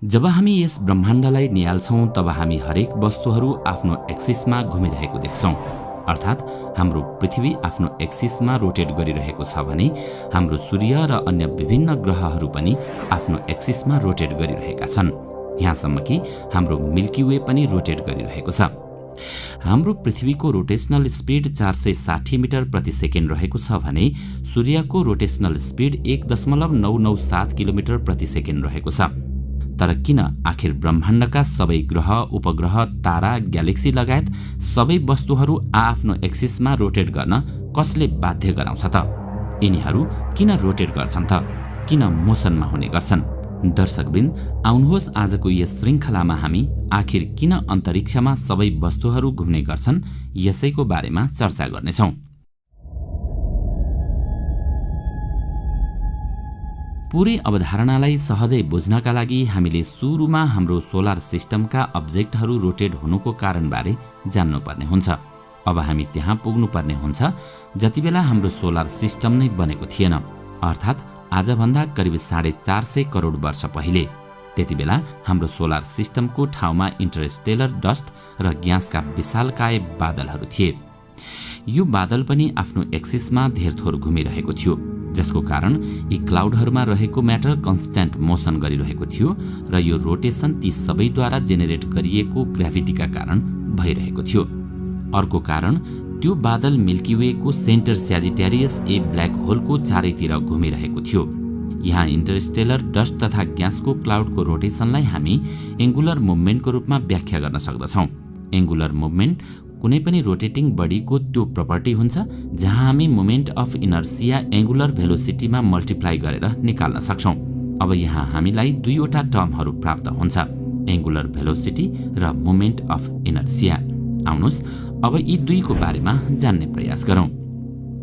जब हामी यस ब्रह्माण्डलाई निहाल्छौँ तब हामी हरेक वस्तुहरू आफ्नो एक्सिसमा घुमिरहेको देख्छौँ। अर्थात् हाम्रो पृथ्वी आफ्नो एक्सिसमा रोटेट गरिरहेको छ भने हाम्रो सूर्य र अन्य विभिन्न ग्रहहरू पनि आफ्नो एक्सिसमा रोटेट गरिरहेका छन्। यहाँसम्म कि हाम्रो मिल्की वे पनि रोटेट गरिरहेको छ। हाम्रो पृथ्वीको रोटेशनल स्पिड 460 मिटर प्रति सेकेन्ड रहेको छ भने सूर्यको रोटेशनल स्पिड 1.997 किलोमिटर प्रति सेकेन्ड रहेको छ। तर किन आखिर ब्रह्माण्डका सबै ग्रह, उपग्रह, तारा, ग्यालेक्सी लगायत सबै वस्तुहरू आफ्नो एक्सिसमा रोटेट गर्न कसले बाध्य गराउँछ त? यिनीहरू किन रोटेट गर्छन् त? किन मोसनमा हुने गर्छन्? दर्शकवृन्द, आउनुहोस् आजको यस श्रृङ्खलामा हामी आखिर किन अन्तरिक्षमा सबै वस्तुहरू घुम्ने गर्छन् यसैको बारेमा चर्चा गर्नेछौँ। पूरै अवधारणालाई सहजै बुझ्नका लागि हामीले सुरुमा हाम्रो सोलर सिस्टमका अब्जेक्टहरू रोटेट हुनुको कारणबारे जान्नुपर्ने हुन्छ। अब हामी त्यहाँ पुग्नुपर्ने हुन्छ जतिबेला हाम्रो सोलर सिस्टम नै बनेको थिएन, अर्थात् आजभन्दा करिब 450 करोड वर्ष पहिले। त्यतिबेला हाम्रो सोलर सिस्टमको ठाउँमा इन्टरस्टेलर डस्ट र ग्यासका विशालकाय बादलहरू थिए। यो बादल पनि आफ्नो एक्सिसमा धेरथोर घुमिरहेको थियो, जसको कारण यी क्लाउडहरूमा रहेको म्याटर कन्स्ट्यान्ट मोसन गरिरहेको थियो र यो रोटेसन ती सबैद्वारा जेनेरेट गरिएको ग्राभिटीका कारण भइरहेको थियो। अर्को कारण त्यो बादल मिल्की वेको सेन्टर स्याजिटेरियस ए ब्ल्याक होलको चारैतिर घुमिरहेको थियो। यहाँ इन्टरस्टेलर डस्ट तथा ग्यासको क्लाउडको रोटेसनलाई हामी एङ्गुलर मुभमेन्टको रूपमा व्याख्या गर्न सक्दछौँ। एङ्गुलर मुभमेन्ट कुनै पनि रोटेटिङ बडीको त्यो प्रपर्टी हुन्छ जहाँ हामी मोमेन्ट अफ इनर्सिया एङ्गुलर भेलोसिटीमा मल्टिप्लाई गरेर निकाल्न सक्छौँ। अब यहाँ हामीलाई दुईवटा टर्महरू प्राप्त हुन्छ, एङ्गुलर भेलोसिटी र मोमेन्ट अफ इनर्सिया। आउनुहोस् अब यी दुईको बारेमा जान्ने प्रयास गरौँ।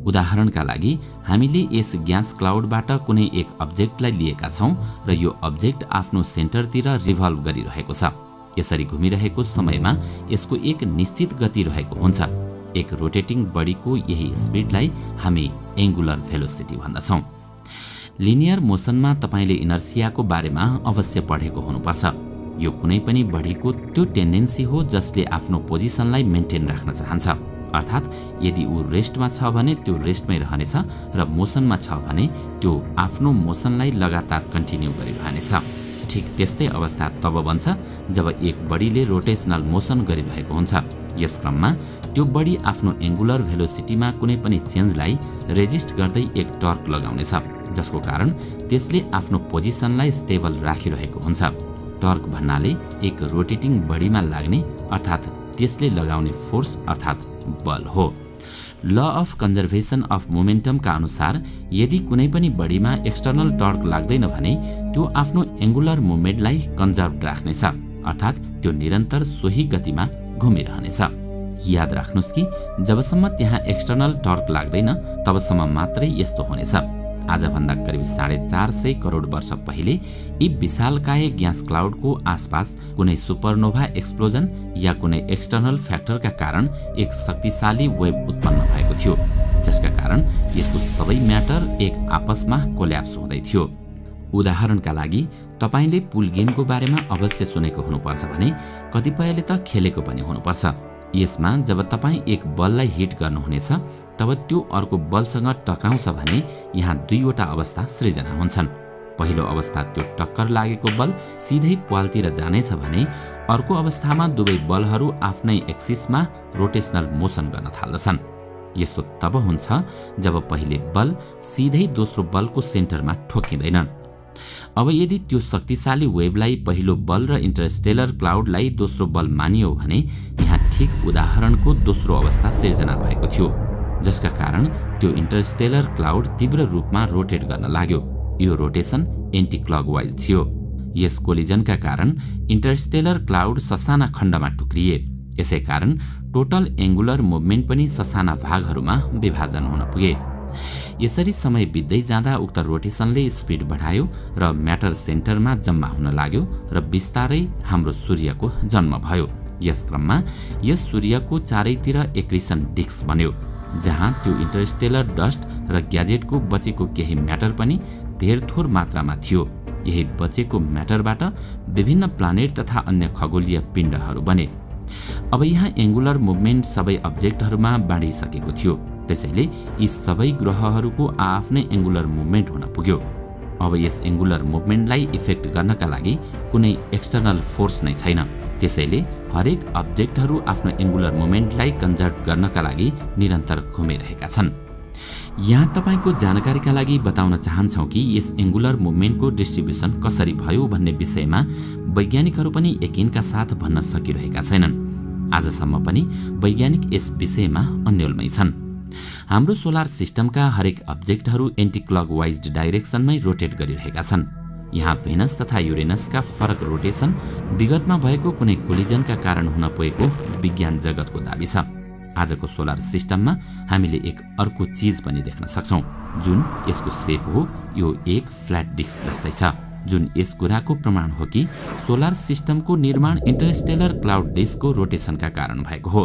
उदाहरणका लागि हामीले यस ग्यास क्लाउडबाट कुनै एक अब्जेक्टलाई लिएका छौँ र यो अब्जेक्ट आफ्नो सेन्टरतिर रिभल्भ गरिरहेको छ। यसरी घुमिरहेको समयमा यसको एक निश्चित गति रहेको हुन्छ। एक रोटेटिङ बडीको यही स्पिडलाई हामी एङ्गुलर भेलोसिटी भन्दछौँ। लिनियर मोसनमा तपाईँले इनर्सियाको बारेमा अवश्य पढेको हुनुपर्छ। यो कुनै पनि बडीको त्यो टेन्डेन्सी हो जसले आफ्नो पोजिसनलाई मेन्टेन राख्न चाहन्छ। अर्थात् यदि ऊ रेस्टमा छ भने त्यो रेस्टमै रहनेछ र मोसनमा छ भने त्यो आफ्नो मोसनलाई लगातार कन्टिन्यू गरिरहनेछ। ठिक त्यस्तै अवस्था तब बन्छ जब एक बडीले रोटेशनल मोसन गरिरहेको हुन्छ। यस क्रममा त्यो बडी आफ्नो एङ्गुलर भेलोसिटीमा कुनै पनि चेन्जलाई रेजिस्ट गर्दै एक टर्क लगाउनेछ, जसको कारण त्यसले आफ्नो पोजिसनलाई स्टेबल राखिरहेको हुन्छ। टर्क भन्नाले एक रोटेटिङ बडीमा लाग्ने अर्थात् त्यसले लगाउने फोर्स अर्थात् बल हो। ल अफ कन्जर्भेसन अफ मोमेन्टमका अनुसार यदि कुनै पनि बडीमा एक्सटर्नल टर्क लाग्दैन भने त्यो आफ्नो एङ्गुलर मुभमेन्टलाई कन्जर्भ राख्नेछ, अर्थात् त्यो निरन्तर सोही गतिमा घुमिरहनेछ। याद राख्नुहोस् कि जबसम्म त्यहाँ एक्सटर्नल टर्क लाग्दैन तबसम्म मात्रै यस्तो हुनेछ। आजभन्दा करिब 450 करोड वर्ष पहिले यी विशालकाय ग्यास क्लाउडको आसपास कुनै सुपरनोभा एक्सप्लोजन या कुनै एक्सटर्नल फ्याक्टरका कारण एक शक्तिशाली वेभ उत्पन्न भएको थियो, जसका कारण यसको सबै म्याटर एक आपसमा कोल्याप्स हुँदै थियो। उदाहरणका लागि तपाईँले पुल गेमको बारेमा अवश्य सुनेको हुनुपर्छ भने कतिपयले त खेलेको पनि हुनुपर्छ। यसमा जब तपाईँ एक बललाई हिट गर्नुहुनेछ तब त्यो अर्को बलसँग टक्राउँछ भने यहाँ दुईवटा अवस्था सृजना हुन्छन्। पहिलो अवस्था त्यो टक्कर लागेको बल सिधै प्वालतिर जानेछ भने अर्को अवस्थामा दुवै बलहरू आफ्नै एक्सिसमा रोटेशनल मोसन गर्न थाल्दछन्। यस्तो तब हुन्छ जब पहिले बल सिधै दोस्रो बलको सेन्टरमा ठोकिँदैन। अब यदि त्यो शक्तिशाली वेभलाई पहिलो बल र इन्टरस्टेलर क्लाउडलाई दोस्रो बल मानियो भने यहाँ ठिक उदाहरणको दोस्रो अवस्था सिर्जना भएको थियो, जसका कारण त्यो इन्टरस्टेलर क्लाउड तीव्र रूपमा रोटेट गर्न लाग्यो। यो रोटेसन एन्टी क्लकवाइज थियो। यस कोलिजनका कारण इन्टरस्टेलर क्लाउड ससाना खण्डमा टुक्रिए। यसै कारण टोटल एङ्गुलर मुभमेन्ट पनि ससाना भागहरूमा विभाजन हुन पुगे। यसरी समय बित्दै जाँदा उक्त रोटेसनले स्पिड बढायो र म्याटर सेन्टरमा जम्मा हुन लाग्यो र बिस्तारै हाम्रो सूर्यको जन्म भयो। यस क्रममा यस सूर्यको चारैतिर एक्रिसन डिस्क बन्यो, जहाँ त्यो इन्टरस्टेलर डस्ट र ग्याजेटको बचेको केही म्याटर पनि धेर थोर मात्रामा थियो। यही बचेको म्याटरबाट विभिन्न प्लानेट तथा अन्य खगोलीय पिण्डहरू बने। अब यहाँ एंगुलर मुभमेन्ट सबै अब्जेक्टहरूमा बाँडिसकेको थियो, त्यसैले यी सबै ग्रहहरूको आफ्नै एंगुलर मुभमेन्ट हुन पुग्यो। अब यस एंगुलर मुभमेन्टलाई इफेक्ट गर्नका लागि कुनै एक्सटर्नल फोर्स नै छैन, त्यसैले हरेक अब्जेक्टहरू आफ्नो एंगुलर मुभमेन्टलाई कन्जर्भ गर्नका लागि निरन्तर घुमिरहेका छन्। यहाँ तपाईको जानकारीका लागि बताउन चाहन्छौं कि यस एंगुलर मुभमेन्टको डिस्ट्रिब्युसन कसरी भयो भन्ने विषयमा वैज्ञानिकहरू पनि यकिनका साथ भन्न सकिरहेका छैनन्। आजसम्म पनि वैज्ञानिक यस विषयमा अन्योलमै छन्। हाम्रो सोलर सिस्टमका हरेक अब्जेक्टहरू एन्टी क्लकवाइज डाइरेक्सनमै रोटेट गरिरहेका छन्। यहाँ भेनस तथा युरेनसका फरक रोटेसन विगतमा भएको कुनै कोलिजनका कारण हुन पुगेको विज्ञान जगतको दाबी छ। आजको सोलर सिस्टममा हामीले एक अर्को चीज पनि देख्न सक्छौं, जुन यसको सेप हो। यो एक फ्ल्याट डिस्क जस्तै छ, जुन यस कुराको प्रमाण हो कि सोलर सिस्टमको निर्माण इन्टरस्टेलर क्लाउड डिस्कको रोटेसनका कारण भएको हो।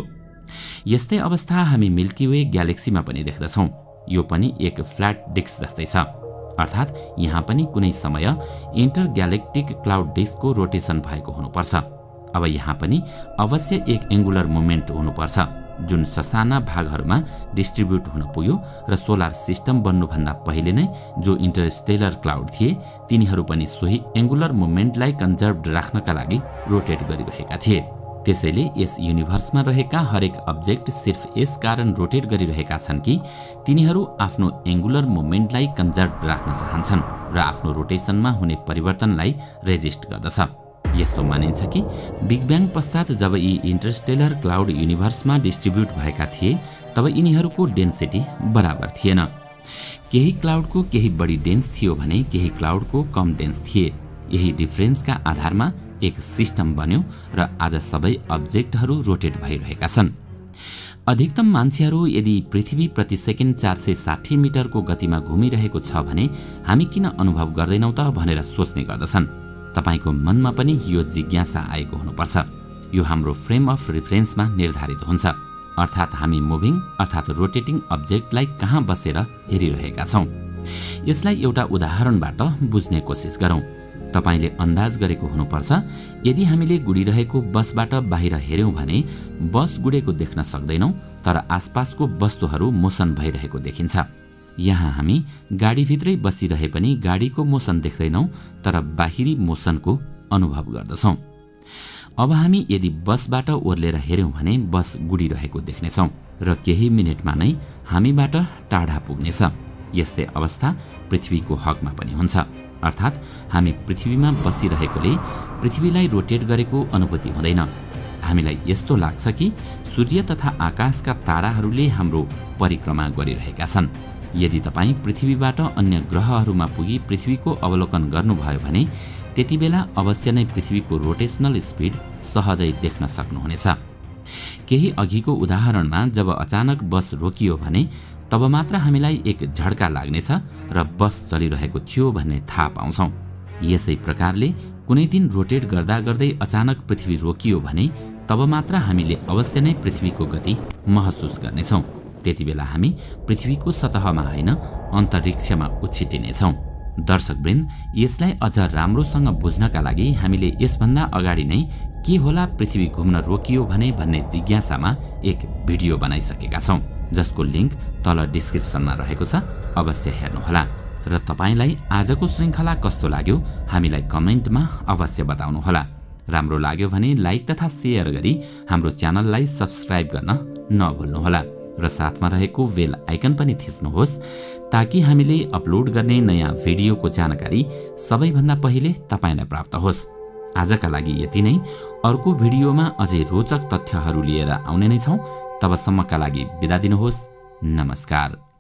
यस्तै अवस्था हामी मिल्की वे ग्यालेक्सीमा पनि देख्दछौं। यो पनि एक फ्ल्याट डिस्क जस्तै छ, अर्थात् यहाँ पनि कुनै समय इन्टर ग्यालेक्टिक क्लाउड डिस्कको रोटेसन भएको हुनुपर्छ। अब यहाँ पनि अवश्य एक एंगुलर मुभमेन्ट हुनुपर्छ, जुन ससाना भागहरूमा डिस्ट्रिब्युट हुन पुग्यो र सोलर सिस्टम बन्नुभन्दा पहिले नै जो इन्टरस्टेलर क्लाउड थिए तिनीहरू पनि सोही एंगुलर मुभमेन्टलाई कन्जर्भड राख्नका लागि रोटेट गरिरहेका थिए। त्यसैले यस युनिभर्समा रहेका हरेक अब्जेक्ट सिर्फ यस कारण रोटेट गरिरहेका छन् कि तिनीहरू आफ्नो एंगुलर मुभमेन्टलाई कन्जर्भ राख्न चाहन्छन् र आफ्नो रोटेसनमा हुने परिवर्तनलाई रेजिस्ट गर्दछ। यस्तो मानिन्छ कि बिग ब्याङ पश्चात जब यी इन्टरस्टेलर क्लाउड युनिभर्समा डिस्ट्रिब्युट भएका थिए तब यिनीहरूको डेन्सिटी बराबर थिएन। केही क्लाउडको केही बढी डेन्स थियो भने केही क्लाउडको कम डेन्स थिए। यही डिफरेन्सका आधारमा एक सिस्टम बन्यो र आज सबै अब्जेक्टहरू रोटेट भइरहेका छन्। अधिकतम मान्छेहरू यदि पृथ्वी प्रति सेकेन्ड 460 मिटरको गतिमा घुमिरहेको छ भने हामी किन अनुभव गर्दैनौं त भनेर सोच्ने गर्दछन्। तपाईको मनमा पनि यो जिज्ञासा आएको हुनुपर्छ। यो हाम्रो फ्रेम अफ रेफरेन्समा निर्धारित हुन्छ, अर्थात् हामी मुभिङ अर्थात् रोटेटिङ अब्जेक्टलाई कहाँ बसेर हेरिरहेका छौं। यसलाई एउटा उदाहरणबाट बुझ्ने कोसिस गरौं। तपाईले अन्दाज गरेको हुनुपर्छ, यदि हामीले गुडिरहेको बसबाट बाहिर हेर्यौं भने बस गुडेको देख्न सक्दैनौं, तर आसपासको वस्तुहरू मोसन भइरहेको देखिन्छ। यहाँ हामी गाडीभित्रै बसिरहे पनि गाडीको मोसन देख्दैनौं, तर बाहिरी मोसनको अनुभव गर्दछौं। अब हामी यदि बसबाट ओर्लेर हेर्यौं भने बस गुडिरहेको देख्नेछौं र केही मिनेटमा नै हामीबाट टाढा पुग्नेछ। यस्तै अवस्था पृथ्वीको हकमा पनि हुन्छ, अर्थात् हामी पृथ्वीमा बसिरहेकोले पृथ्वीलाई रोटेट गरेको अनुभूति हुँदैन। हामीलाई यस्तो लाग्छ कि सूर्य तथा आकाशका ताराहरूले हाम्रो परिक्रमा गरिरहेका छन्। यदि तपाईँ पृथ्वीबाट अन्य ग्रहहरूमा पुगी पृथ्वीको अवलोकन गर्नुभयो भने त्यतिबेला अवश्य नै पृथ्वीको रोटेशनल स्पिड सहजै देख्न सक्नुहुनेछ। केही अघिको उदाहरणमा जब अचानक बस रोकियो भने तब मात्र हामीलाई एक झड्का लाग्नेछ र बस चलिरहेको थियो भन्ने थाहा पाउँछौं। यसै प्रकारले कुनै दिन रोटेट गर्दा गर्दै अचानक पृथ्वी रोकियो भने तब मात्र हामीले अवश्य नै पृथ्वीको गति महसुस गर्नेछौं। त्यतिबेला हामी पृथ्वीको सतहमा होइन अन्तरिक्षमा उछिटिनेछौं। दर्शकवृन्द, यसलाई अझ राम्रोसँग बुझ्नका लागि हामीले यसभन्दा अगाडि नै के होला पृथ्वी घुम्न रोकियो भने भन्ने जिज्ञासामा एक भिडियो बनाइसकेका छौं, जसको लिंक तल डिस्क्रिप्सनमा रहेको छ, अवश्य हेर्नुहोला। र तपाईलाई आजको श्रृङ्खला कस्तो लाग्यो हामीलाई कमेन्टमा अवश्य बताउनुहोला। राम्रो लाग्यो भने लाइक तथा शेयर गरी हाम्रो च्यानललाई सब्स्क्राइब गर्न नभुल्नुहोला र साथमा रहेको बेल आइकन पनि थिच्नुहोस्, ताकि हामीले अपलोड गर्ने नयाँ भिडियोको जानकारी सबैभन्दा पहिले तपाईलाई प्राप्त होस्। आजका लागि यति नै। अर्को भिडियोमा अझै रोचक तथ्यहरू लिएर आउने नै छौं। तबसम्मका लागि बिदा दिनुहोस्। नमस्कार।